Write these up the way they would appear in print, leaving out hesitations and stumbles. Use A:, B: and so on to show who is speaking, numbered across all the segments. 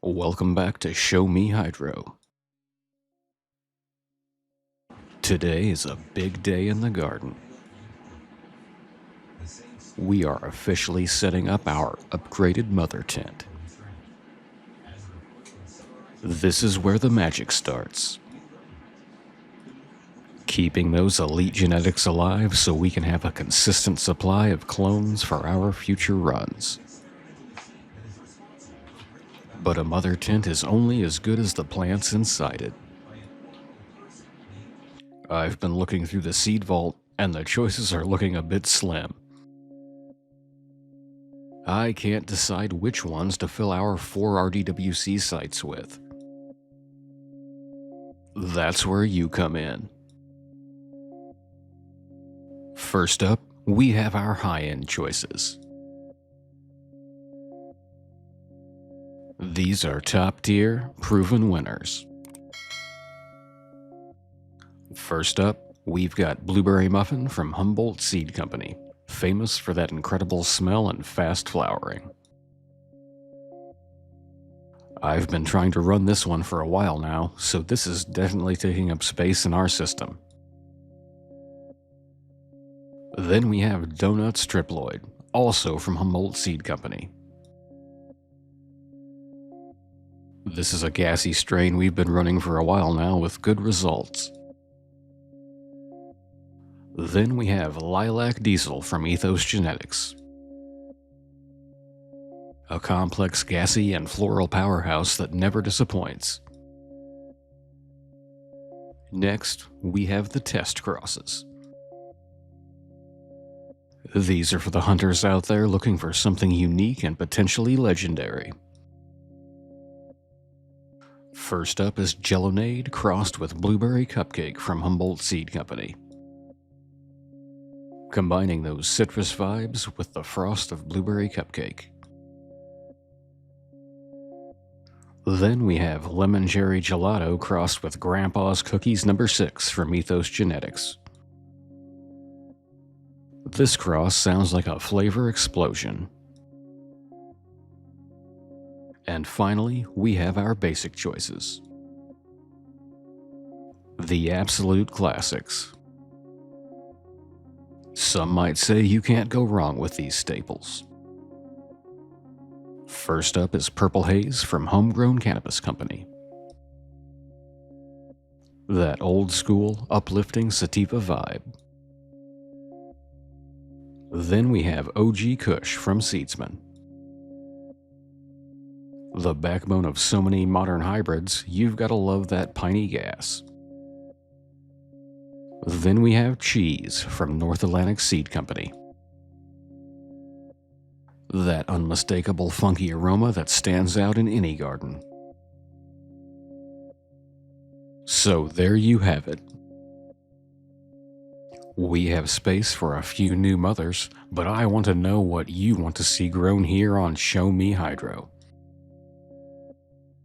A: Welcome back to Show Me Hydro. Today is a big day in the garden. We are officially setting up our upgraded mother tent. This is where the magic starts. Keeping those elite genetics alive so we can have a consistent supply of clones for our future runs. But a mother tent is only as good as the plants inside it. I've been looking through the seed vault, and the choices are looking a bit slim. I can't decide which ones to fill our 4 RDWC sites with. That's where you come in. First up, we have our high-end choices. These are top-tier, proven winners. First up, we've got Blueberry Muffin from Humboldt Seed Company, famous for that incredible smell and fast flowering. I've been trying to run this one for a while now, so this is definitely taking up space in our system. Then we have Donut Striploid, also from Humboldt Seed Company. This is a gassy strain we've been running for a while now with good results. Then we have Lilac Diesel from Ethos Genetics. A complex gassy and floral powerhouse that never disappoints. Next, we have the test crosses. These are for the hunters out there looking for something unique and potentially legendary. First up is Jelonade crossed with Blueberry Cupcake from Humboldt Seed Company. Combining those citrus vibes with the frost of Blueberry Cupcake. Then we have Lemon Cherry Gelato crossed with Grandpa's Cookies No. 6 from Ethos Genetics. This cross sounds like a flavor explosion. And finally, we have our basic choices. The absolute classics. Some might say you can't go wrong with these staples. First up is Purple Haze from Homegrown Cannabis Company. That old school, uplifting sativa vibe. Then we have OG Kush from Seedsman. The backbone of so many modern hybrids, you've gotta love that piney gas. Then we have Cheese from North Atlantic Seed Company. That unmistakable funky aroma that stands out in any garden. So there you have it. We have space for a few new mothers, but I want to know what you want to see grown here on Show Me Hydro.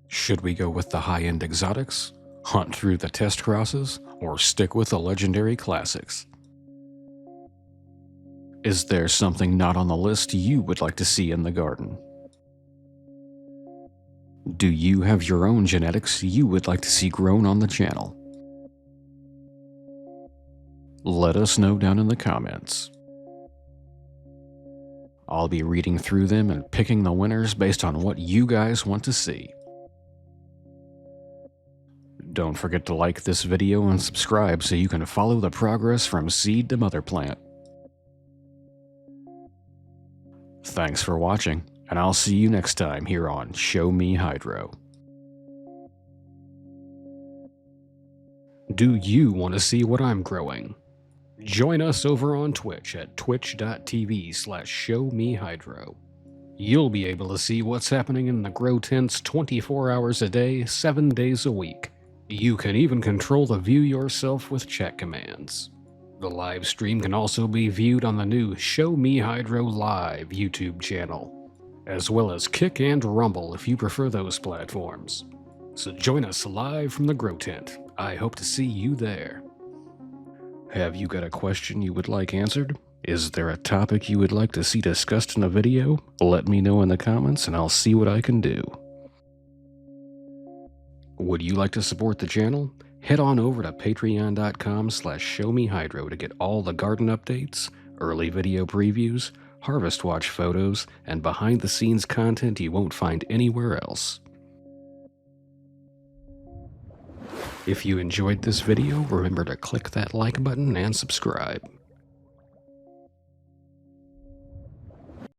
A: Should we go with the high-end exotics, hunt through the test crosses, or stick with the legendary classics? Is there something not on the list you would like to see in the garden? Do you have your own genetics you would like to see grown on the channel? Let us know down in the comments. I'll be reading through them and picking the winners based on what you guys want to see. Don't forget to like this video and subscribe so you can follow the progress from seed to mother plant. Thanks for watching, and I'll see you next time here on Show Me Hydro. Do you want to see what I'm growing? Join us over on Twitch at twitch.tv/showmehydro. You'll be able to see what's happening in the grow tents 24 hours a day, 7 days a week. You can even control the view yourself with chat commands. The live stream can also be viewed on the new Show Me Hydro Live YouTube channel, as well as Kick and Rumble if you prefer those platforms. So join us live from the grow tent. I hope to see you there. Have you got a question you would like answered? Is there a topic you would like to see discussed in a video? Let me know in the comments and I'll see what I can do. Would you like to support the channel? Head on over to patreon.com/showmehydro to get all the garden updates, early video previews, harvest watch photos, and behind-the-scenes content you won't find anywhere else. If you enjoyed this video, remember to click that like button and subscribe.